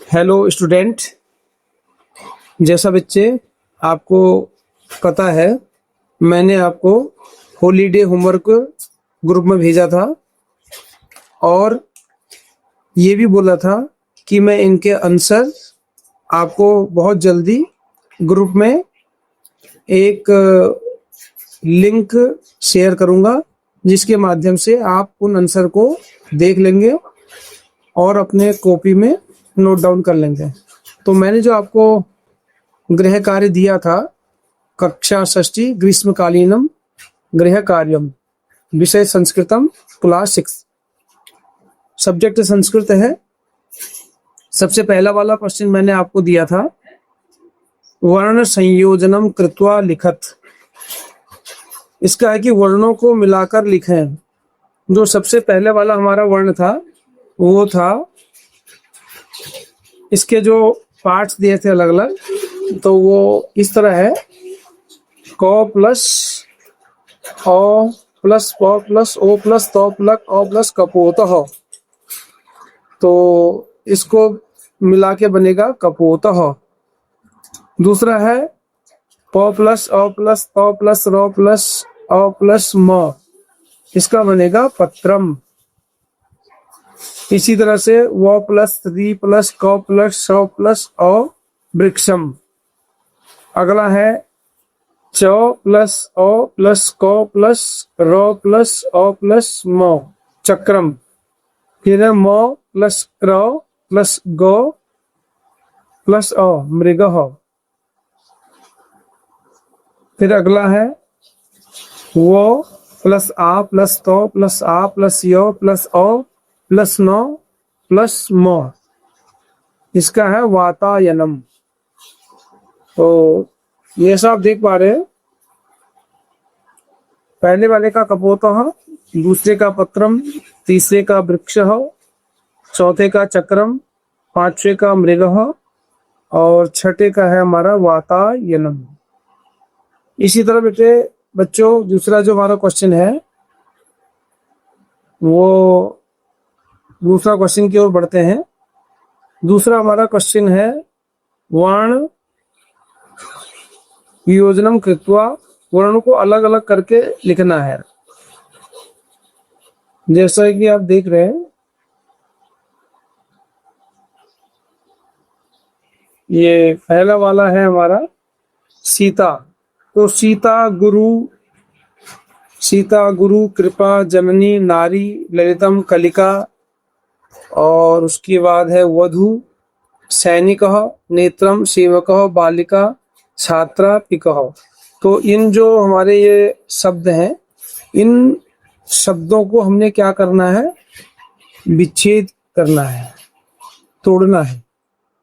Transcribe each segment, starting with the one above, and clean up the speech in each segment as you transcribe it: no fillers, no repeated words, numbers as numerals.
Hello student. जैसा बच्चे आपको पता है, मैंने आपको हॉलीडे होमवर्क ग्रुप में भेजा था और ये भी बोला था कि मैं इनके आंसर आपको बहुत जल्दी ग्रुप में एक लिंक शेयर करूंगा, जिसके माध्यम से आप उन आंसर को देख लेंगे और अपने कॉपी में नोट डाउन कर लेंगे। तो मैंने जो आपको गृह कार्य दिया था, कक्षा षष्ठी ग्रीष्मकालीनम गृह कार्यम, विषय संस्कृतम, क्लास 6, सब्जेक्ट संस्कृत है। सबसे पहला वाला क्वेश्चन मैंने आपको दिया था, वर्ण संयोजनम कृत्वा लिखत। इसका है कि वर्णों को मिलाकर लिखें। जो सबसे पहले वाला हमारा वर्ण था वो था, इसके जो पार्ट्स दिए थे अलग अलग, तो वो इस तरह है, क प्लस अ प्लस प प्लस ओ प्लस त प्लस अ प्लस कपोतः। तो इसको मिला के बनेगा कपोतः। दूसरा है प प्लस अ प्लस त प्लस र प्लस अ प्लस म, इसका बनेगा पत्रम। इसी तरह से व प्लस री प्लस क प्लस स प्लस अ वृक्षम। अगला है च प्लस अ प्लस क प्लस र प्लस अ प्लस म, चक्रम। फिर है म प्लस क्र प्लस ग प्लस अ, मृगः। फिर अगला है वो प्लस आ प्लस तो प्लस आ प्लस य प्लस अ प्लस न प्लस म, इसका है वातायनम। तो ये सब देख पा रहे हैं, पहले वाले का कपोतः, दूसरे का पत्रम, तीसरे का वृक्षः, चौथे का चक्रम, पांचवे का मृगः और छठे का है हमारा वातायनम। इसी तरह बेटे बच्चों, दूसरा जो हमारा क्वेश्चन है वो दूसरा क्वेश्चन की ओर बढ़ते हैं। दूसरा हमारा क्वेश्चन है वर्ण वियोजनम कृत्वा, वर्णों को अलग अलग करके लिखना है। जैसा कि आप देख रहे हैं, ये पहला वाला है हमारा सीता। तो सीता गुरु कृपा जननी नारी ललितम कलिका, और उसके बाद है वधु सैनिक नेत्रम सेवक बालिका छात्रा पिकः। तो इन जो हमारे ये शब्द हैं, इन शब्दों को हमने क्या करना है, विच्छेद करना है, तोड़ना है।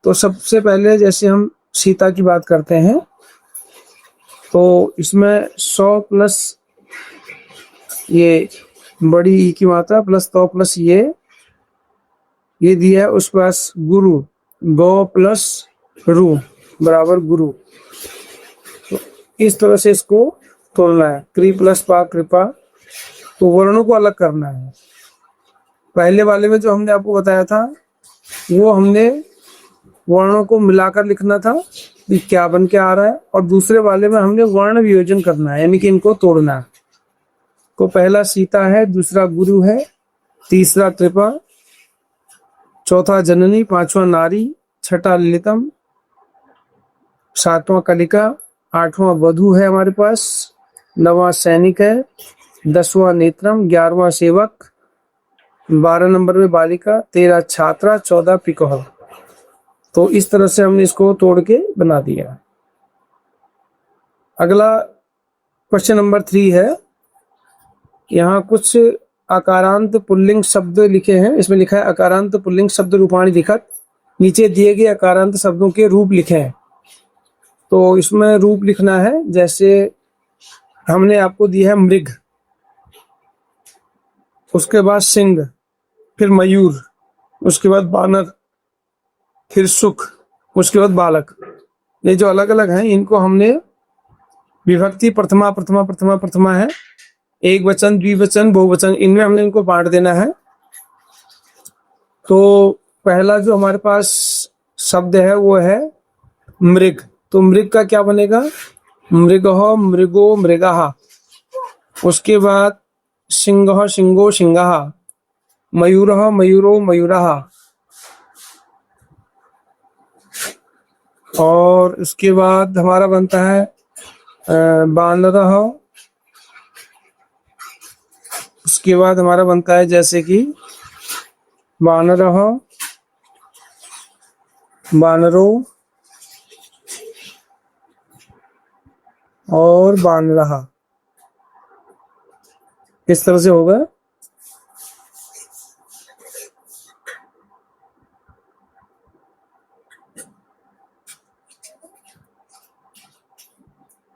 तो सबसे पहले जैसे हम सीता की बात करते हैं, तो इसमें 100 प्लस ये बड़ी ई की मात्रा प्लस तो प्लस ये दिया है। उस पास गुरु, गौ प्लस रू बराबर गुरु। तो इस तरह से इसको तोड़ना है। क्री प्लस पा कृपा। तो वर्णों को अलग करना है। पहले वाले में जो हमने आपको बताया था, वो हमने वर्णों को मिलाकर लिखना था कि क्या बन के आ रहा है, और दूसरे वाले में हमने वर्ण वियोजन करना है, यानी कि इनको तोड़ना है। तो पहला सीता है, दूसरा गुरु है, तीसरा कृपा, चौथा जननी, पांचवा नारी, छठा ललितम, सातवां कलिका, आठवां वधु है हमारे पास, नौवां सैनिक है, 10वां नेत्रम, 11वां सेवक, 12 नंबर में बालिका, 13 छात्रा, 14 पिकह। तो इस तरह से हमने इसको तोड़ के बना दिया। अगला क्वेश्चन नंबर 3 है। यहाँ कुछ अकारांत पुल्लिंग शब्द लिखे हैं। इसमें लिखा है अकारांत पुल्लिंग शब्द रूपाणी लिखत। नीचे दिए गए अकारांत शब्दों के रूप लिखे हैं। तो इसमें रूप लिखना है, जैसे हमने आपको दिया है मृग, उसके बाद सिंह, फिर मयूर, उसके बाद बानर, फिर सुख, उसके बाद बालक। ये जो अलग अलग हैं, इनको हमने विभक्ति प्रथमा प्रथमा प्रथमा प्रथमा है, एक वचन, द्विवचन, बहुवचन, इनमें हमने इनको बांट देना है। तो पहला जो हमारे पास शब्द है वो है मृग। तो मृग का क्या बनेगा? मृगः मृगो मृगः। उसके बाद सिंहः सिंहो सिंहः, मयूरः मयूरो मयूरः, और उसके बाद हमारा बनता है बानरः। उसके बाद हमारा बनता है जैसे कि बानरः, बानरो और बानरः। किस तरह से होगा?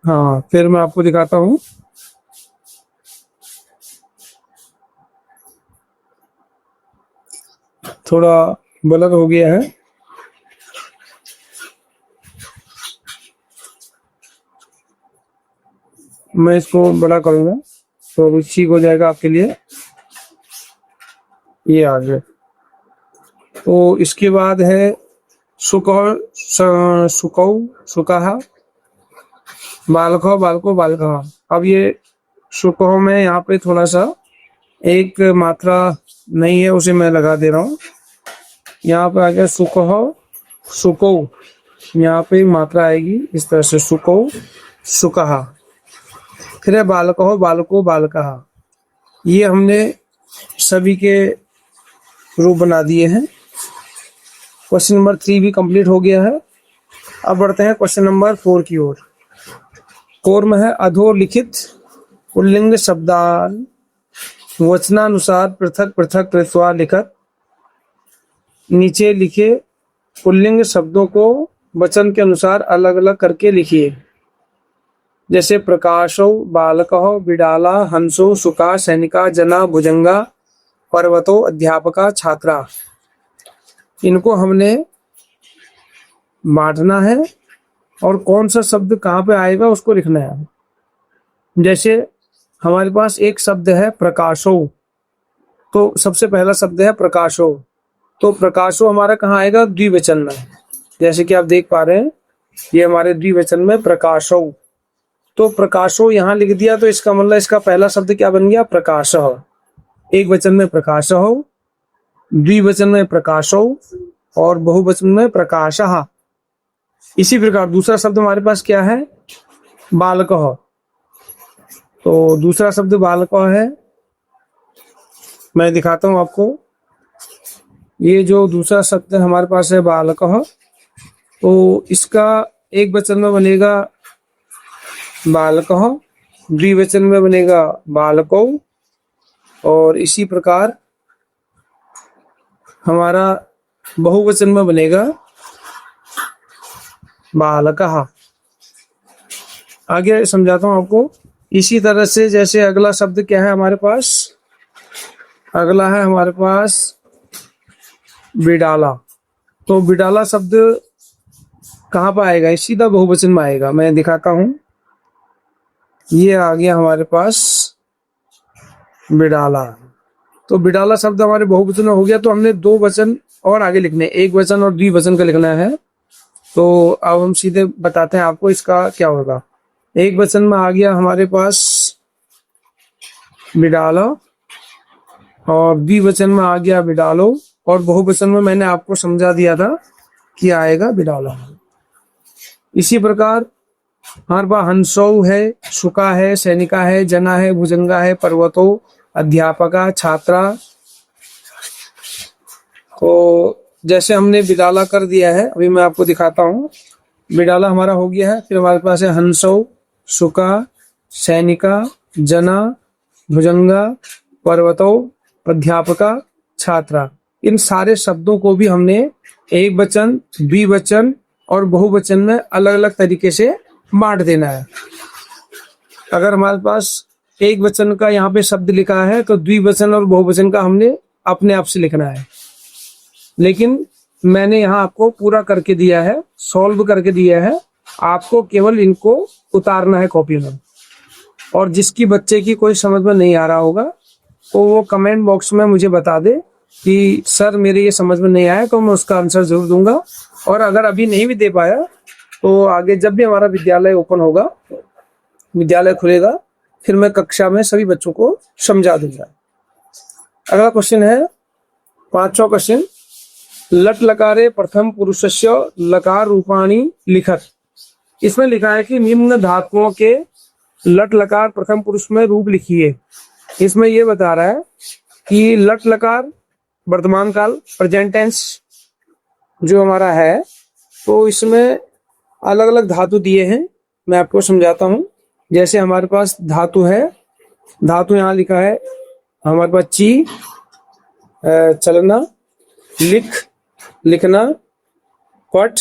हाँ, फिर मैं आपको दिखाता हूँ। थोड़ा ब्लर हो गया है, मैं इसको बड़ा करूंगा तो अभी ठीक हो जाएगा आपके लिए। ये आ गया। तो इसके बाद है सुकौ सुकौ सुकाहा, बालको बालको बालकः। अब ये सुकौ में यहाँ पे थोड़ा सा एक मात्रा नहीं है, उसे मैं लगा दे रहा हूँ। यहाँ पे आ गया सुकौ सुकौ, यहाँ पे मात्रा आएगी इस तरह से, सुकौ सुकहा। फिर है बालको बालको बालकः। ये हमने सभी के रूप बना दिए हैं। क्वेश्चन नंबर 3 भी कंप्लीट हो गया है। अब बढ़ते हैं क्वेश्चन नंबर 4 की ओर। 4 में है अधोलिखित पुल्लिंग शब्दान वचनानुसार पृथक पृथक कृत्वा लिखत। नीचे लिखे पुल्लिंग शब्दों को वचन के अनुसार अलग अलग करके लिखिए। जैसे प्रकाशो, बालकः, बिडाला, हंसो, सुका, सैनिका, जना, भुजंगा, पर्वतो, अध्यापका, छात्रा। इनको हमने बांटना है और कौन सा शब्द कहाँ पे आएगा उसको लिखना है। जैसे हमारे पास एक शब्द है प्रकाशो, तो सबसे पहला शब्द है प्रकाशो। तो प्रकाशो हमारा कहाँ आएगा? द्विवचन में। जैसे कि आप देख पा रहे हैं ये हमारे द्विवचन में प्रकाशो। तो प्रकाशो यहाँ लिख दिया तो इसका मतलब इसका पहला शब्द क्या बन गया? प्रकाशः। एक वचन में प्रकाशः, द्विवचन में प्रकाशो और बहुवचन में प्रकाशः। इसी प्रकार दूसरा शब्द हमारे पास क्या है? बालकः। तो दूसरा शब्द बालकः है, मैं दिखाता हूं आपको। ये जो दूसरा शब्द हमारे पास है बालकः, तो इसका एक वचन में बनेगा बालकः, द्विवचन में बनेगा बालकौ, और इसी प्रकार हमारा बहुवचन में बनेगा बालकः। आगे समझाता हूं आपको। इसी तरह से जैसे अगला शब्द क्या है हमारे पास? अगला है हमारे पास बिडाला। तो बिडाला शब्द कहाँ पर आएगा? सीधा बहुवचन में आएगा। मैं दिखाता हूं। ये आ गया हमारे पास बिडाला। तो बिडाला शब्द हमारे बहुवचन में हो गया, तो हमने दो वचन और आगे लिखने, एक वचन और द्विवचन का लिखना है। तो अब हम सीधे बताते हैं आपको इसका क्या होगा। एक वचन में आ गया हमारे पास बिडाला, और द्विवचन में आ गया बिडालो, और बहुवचन में मैंने आपको समझा दिया था कि आएगा बिडाला। इसी प्रकार हमारे पास हंसो है, सुका है, सैनिका है, जना है, भुजंगा है, पर्वतो, अध्यापका, छात्रा। तो जैसे हमने बिडाला कर दिया है, अभी मैं आपको दिखाता हूँ। बिडाला हमारा हो गया है। फिर हमारे पास है हंसो, सुका, सैनिका, जना, भुजंगा, पर्वतो, अध्यापका, छात्रा। इन सारे शब्दों को भी हमने एक वचन, द्विवचन और बहुवचन में अलग अलग तरीके से बांट देना है। अगर हमारे पास एक वचन का यहाँ पे शब्द लिखा है तो द्विवचन और बहुवचन का हमने अपने आप से लिखना है। लेकिन मैंने यहाँ आपको पूरा करके दिया है, सॉल्व करके दिया है। आपको केवल इनको उतारना है कॉपी में। और जिसकी बच्चे की कोई समझ में नहीं आ रहा होगा तो वो कमेंट बॉक्स में मुझे बता दे कि सर मेरे ये समझ में नहीं आया, तो मैं उसका आंसर जरूर दूंगा। और अगर अभी नहीं भी दे पाया तो आगे जब भी हमारा विद्यालय ओपन होगा, विद्यालय खुलेगा, फिर मैं कक्षा में सभी बच्चों को समझा दूंगा। अगला क्वेश्चन है 5वां क्वेश्चन, लट लकारे प्रथम पुरुषस्य लकार रूपाणी लिखत। इसमें लिखा है कि निम्न धातुओं के लट लकार प्रथम पुरुष में रूप लिखिए। इसमें यह बता रहा है कि लट लकार वर्तमान काल प्रेजेंट टेंस जो हमारा है, तो इसमें अलग अलग धातु दिए हैं। मैं आपको समझाता हूं। जैसे हमारे पास धातु है, धातु यहाँ लिखा है हमारे पास ची, चलना, लिख, लिखना, पठ,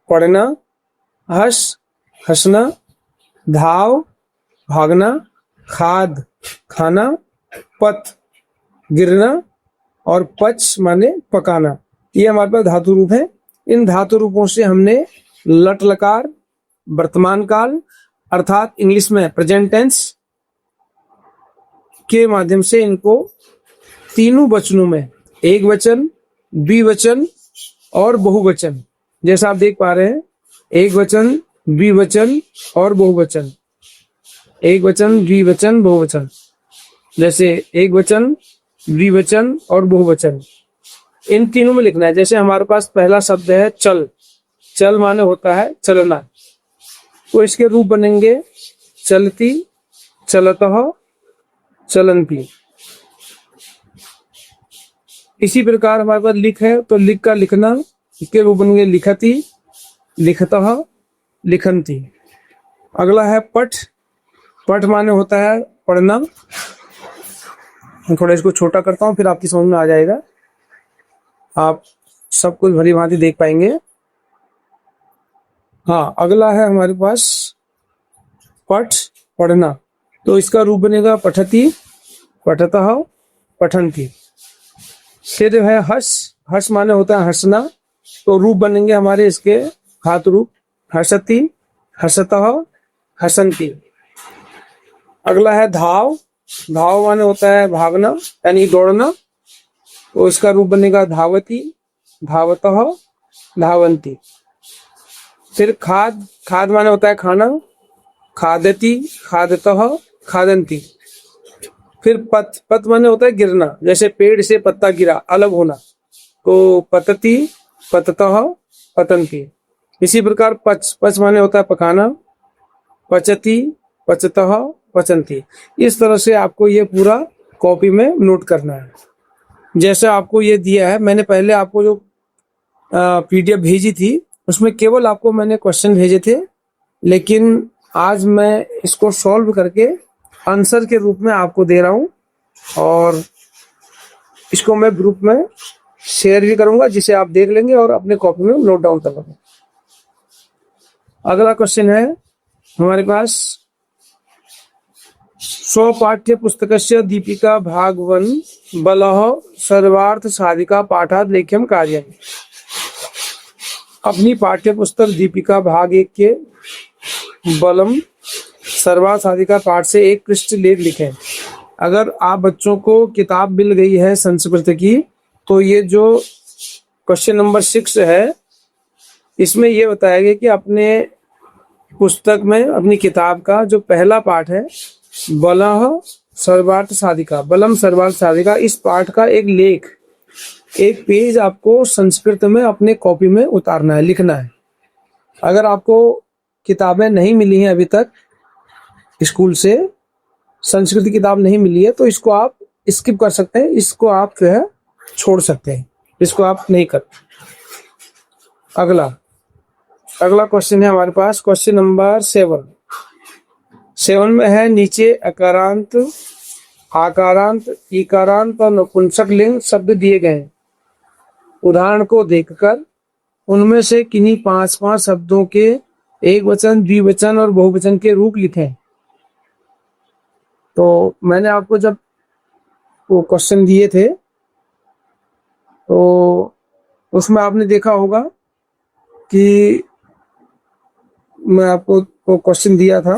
पढ़ना, हंस, हंसना, धाव, भागना, खाद, खाना, पथ, गिरना, और पच माने पकाना। ये हमारे पास धातु रूप है। इन धातु रूपों से हमने लट लकार वर्तमान काल अर्थात इंग्लिश में प्रेजेंट टेंस के माध्यम से इनको तीनों वचनों में, एक वचन, द्विवचन और बहुवचन, जैसा आप देख पा रहे हैं, एक वचन, द्विवचन और बहुवचन, एक वचन, द्विवचन, बहुवचन, जैसे एक वचन, द्विवचन और बहुवचन, इन तीनों में लिखना है। जैसे हमारे पास पहला शब्द है चल, चल माने होता है चलना, तो इसके रूप बनेंगे चलती, चलतः, चलंती। इसी प्रकार हमारे पास लिख है, तो लिख का लिखना, इसके रूप बनेंगे लिखती, लिखतः, लिखंती। अगला है पठ, पठ माने होता है पढ़ना। थोड़ा इसको छोटा करता हूं, फिर आपकी समझ में आ जाएगा, आप सब कुछ भली भांति देख पाएंगे। हाँ, अगला है हमारे पास पठ, पढ़ना, तो इसका रूप बनेगा पठती, पठतः, पठंती। फिर है हर्ष, हर्ष माने होता है हंसना, तो रूप बनेंगे हमारे इसके हाथ रूप हर्षति, हर्षतः, हसंती। अगला है धाव, धाव माने होता है भागना यानी दौड़ना, तो इसका रूप बनेगा धावती, धावतः, धावंती। फिर खाद, खाद माने होता है खाना, खादती, खादतः, खादंती। फिर पत, पत माने होता है गिरना, जैसे पेड़ से पत्ता गिरा, अलग होना, तो पतती, पततः, पतंती। इसी प्रकार पच, पच माने होता है पकाना, पचती, पचतः, पचंती। इस तरह से आपको ये पूरा कॉपी में नोट करना है। जैसे आपको ये दिया है, मैंने पहले आपको जो पीडीएफ भेजी थी उसमें केवल आपको मैंने क्वेश्चन भेजे थे, लेकिन आज मैं इसको सॉल्व करके आंसर के रूप में आपको दे रहा हूं और इसको मैं ग्रुप में शेयर भी करूंगा, जिसे आप देख लेंगे और अपने कॉपी में नोट डाउन कर लेंगे। अगला क्वेश्चन है हमारे पास, स्वपाठ्य पुस्तकस्य दीपिका भाग 1 बलः सर्वार्थ साधिका पाठात् लेख्यम कार्यम्। अपनी पाठ्य पुस्तक दीपिका भाग 1 के बलम सर्वार्थ साधिका पाठ से एक पृष्ठ लेख लिखें। अगर आप बच्चों को किताब मिल गई है संस्कृत की, तो ये जो क्वेश्चन नंबर 6 है, इसमें यह बताया गया कि अपने पुस्तक में, अपनी किताब का जो पहला पाठ है बलः सर्वार्थ साधिका, बलम सर्वार्थ साधिका, इस पाठ का एक लेख, एक पेज आपको संस्कृत में अपने कॉपी में उतारना है, लिखना है। अगर आपको किताबें नहीं मिली हैं अभी तक स्कूल से, संस्कृत की किताब नहीं मिली है, तो इसको आप स्किप कर सकते हैं, इसको आप जो है छोड़ सकते हैं, इसको आप नहीं कर। अगला क्वेश्चन है हमारे पास क्वेश्चन नंबर 7 में है, नीचे अकारांत, आकारांत, इकारांत और नपुंसक लिंग शब्द दिए गए हैं। उदाहरण को देखकर उनमें से किन्हीं 5 शब्दों के एक वचन, द्विवचन और बहुवचन के रूप लिखें। तो मैंने आपको जब वो क्वेश्चन दिए थे तो उसमें आपने देखा होगा कि मैं आपको वो क्वेश्चन दिया था,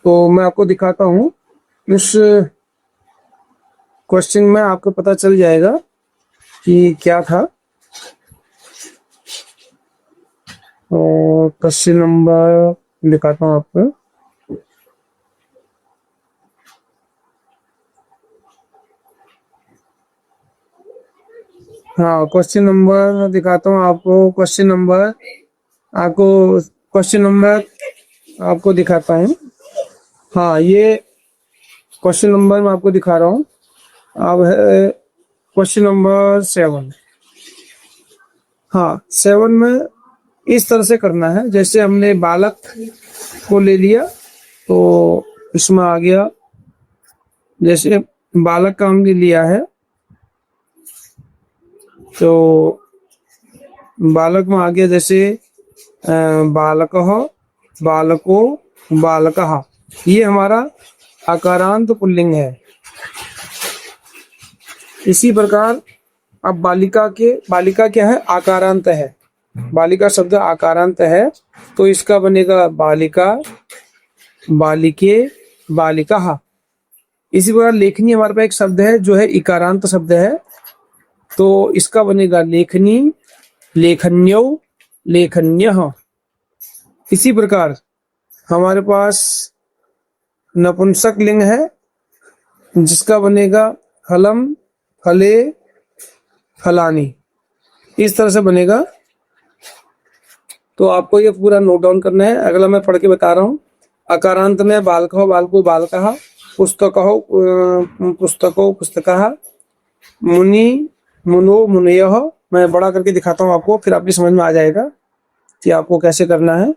तो मैं आपको दिखाता हूं। इस क्वेश्चन में आपको पता चल जाएगा कि क्या था। और क्वेश्चन नंबर दिखाता हूँ आपको। हाँ, क्वेश्चन नंबर दिखाता हूँ आपको। क्वेश्चन नंबर आपको दिखाता हूँ। हाँ, ये क्वेश्चन नंबर मैं आपको दिखा रहा हूँ। अब है क्वेश्चन नंबर 7। हाँ, 7 में इस तरह से करना है, जैसे हमने बालक को ले लिया तो इसमें आ गया, जैसे बालक का हमने लिया है तो बालक में आ गया, जैसे बालकः, बालको, बालकः। ये हमारा आकारांत पुल्लिंग है। इसी प्रकार अब बालिका क्या है? आकारांत है। बालिका शब्द आकारांत है, तो इसका बनेगा बालिका, बालिके, बालिका। इसी प्रकार लेखनी हमारे पास एक शब्द है जो है इकारांत शब्द है, तो इसका बनेगा लेखनी, लेखन्यो, लेखन्यः। इसी प्रकार हमारे पास नपुंसक लिंग है, जिसका बनेगा फलम, फले, फलानी। इस तरह से बनेगा। तो आपको ये पूरा नोट डाउन करना है। अगला मैं पढ़ के बता रहा हूँ। अकारांत में बालको, बालको, बालकः, पुस्तको, पुस्तको, पुस्तकः, मुनि, मुनो, मुनयः। मैं बड़ा करके दिखाता हूँ आपको, फिर आपकी समझ में आ जाएगा कि आपको कैसे करना है।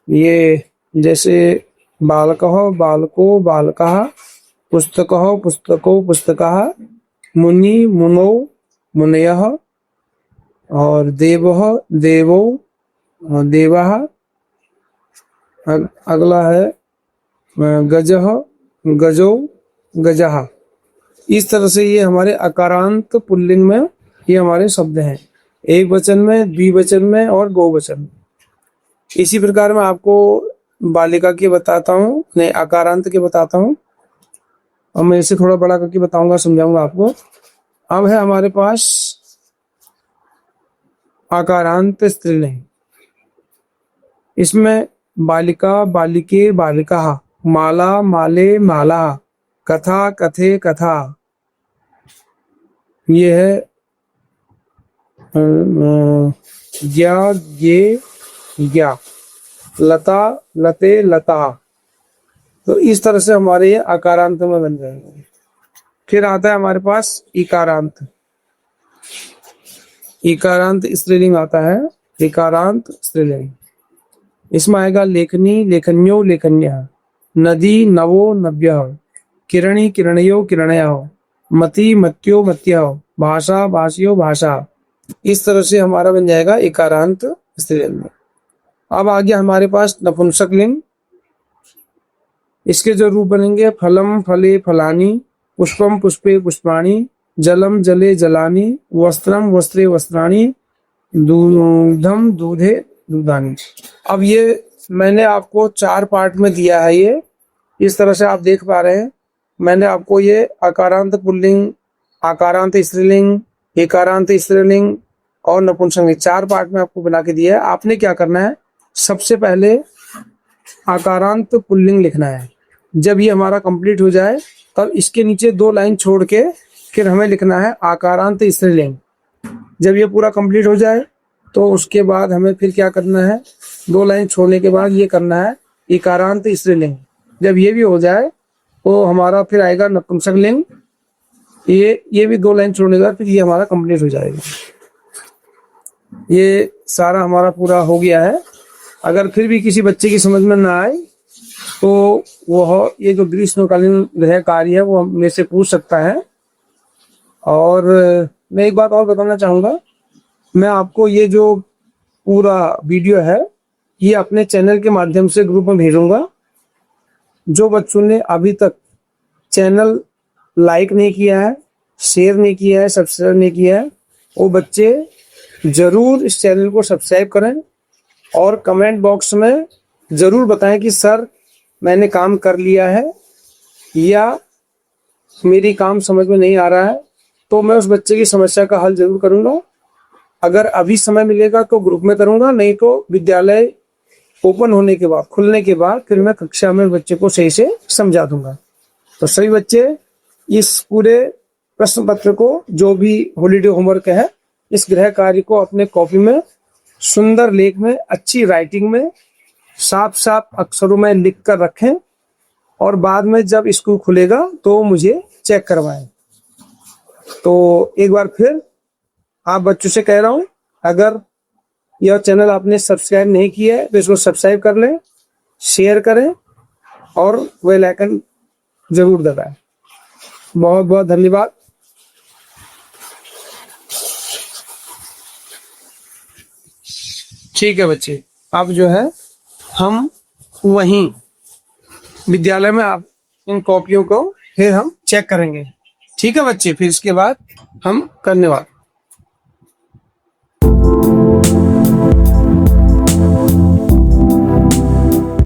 ये जैसे बालकः, बालको, बालकः, पुस्तकः, पुस्तको, पुस्तकः, मुनि, मुनो, मुनयः, और देवः, देवो, देवः। अगला है गजः, गजो, गजः। इस तरह से ये हमारे अकारांत पुल्लिंग में ये हमारे शब्द हैं, एक वचन में, द्विवचन में और बहुवचन में। इसी प्रकार मैं आपको बालिका के बताता हूँ, नहीं आकारांत के बताता हूँ, और मैं इसे थोड़ा बड़ा करके बताऊंगा, समझाऊंगा आपको। अब है हमारे पास आकारांत स्त्रीलिंग। इसमें बालिका, बालिके, बालिका, माला, माले, माला, कथा, कथे, कथा। ये है ज्ञा, ज्ञे, ज्ञा, लता, लते, लता। तो इस तरह से हमारे ये आकारांत में बन जाएंगे। फिर आता है हमारे पास इकारांत। इकारांत स्त्रीलिंग आता है, इकारांत स्त्रीलिंग। इसमें आएगा लेखनी, लेखन्यो, लेखन्यः, नदी, नवो, नव्यः, किरणी, किरणयो, किरणयः, मति, मत्यो, मत्यः, भाषा, भाषियो, भाषा। इस तरह से हमारा बन जाएगा इकारांत स्त्रीलिंग। अब आ गया हमारे पास नपुंसक लिंग। इसके जो रूप बनेंगे फलम, फले, फलानी, पुष्पम, पुष्पे, पुष्पाणि, जलम, जले, जलानि, वस्त्रम, वस्त्रे, वस्त्राणि, दूधम, दूधे, दूधानि। अब ये मैंने आपको 4 पार्ट में दिया है। ये इस तरह से आप देख पा रहे हैं। मैंने आपको ये आकारांत पुल्लिंग, आकारांत स्त्रीलिंग, एकारांत स्त्रीलिंग और नपुंसक 4 पार्ट में आपको बना के दिया है। आपने क्या करना है, सबसे पहले आकारांत पुल्लिंग लिखना है। जब ये हमारा कंप्लीट हो जाए तब इसके नीचे 2 लाइन छोड़ के फिर हमें लिखना है आकारांत स्त्रीलिंग। जब ये पूरा कंप्लीट हो जाए तो उसके बाद हमें फिर क्या करना है, 2 लाइन छोड़ने के बाद ये करना है इकारांत स्त्रीलिंग। जब ये भी हो जाए तो हमारा फिर आएगा नपुंसक लिंग। ये भी 2 लाइन छोड़ने के बाद फिर ये हमारा कंप्लीट हो जाएगा। ये सारा हमारा पूरा हो गया है। अगर फिर भी किसी बच्चे की समझ में ना आए तो वह ये जो ग्रीष्मकालीन गृह कार्य है वो मेरे से पूछ सकता है। और मैं एक बात और बताना चाहूँगा, मैं आपको ये जो पूरा वीडियो है ये अपने चैनल के माध्यम से ग्रुप में भेजूंगा। जो बच्चों ने अभी तक चैनल लाइक नहीं किया है, शेयर नहीं किया है, सब्सक्राइब नहीं किया है, वो बच्चे जरूर इस चैनल को सब्सक्राइब करें और कमेंट बॉक्स में जरूर बताएं कि सर मैंने काम कर लिया है या मेरी काम समझ में नहीं आ रहा है तो मैं उस बच्चे की समस्या का हल जरूर करूंगा। अगर अभी समय मिलेगा तो ग्रुप में करूंगा, नहीं तो विद्यालय ओपन होने के बाद, खुलने के बाद फिर मैं कक्षा में बच्चे को सही से समझा दूंगा। तो सभी बच्चे इस पूरे प्रश्न पत्र को, जो भी हॉलीडे होमवर्क है, इस गृह कार्य को अपने कॉपी में सुंदर लेख में, अच्छी राइटिंग में, साफ साफ अक्षरों में लिख कर रखें और बाद में जब स्कूल खुलेगा तो मुझे चेक करवाएं। तो एक बार फिर आप बच्चों से कह रहा हूं, अगर यह चैनल आपने सब्सक्राइब नहीं किया है तो इसको सब्सक्राइब कर लें, शेयर करें और बेल आइकन जरूर दबाएं। बहुत बहुत धन्यवाद। ठीक है बच्चे, अब जो है हम वहीं विद्यालय में आप इन कॉपियों को फिर हम चेक करेंगे। ठीक है बच्चे, फिर इसके बाद हम धन्यवाद।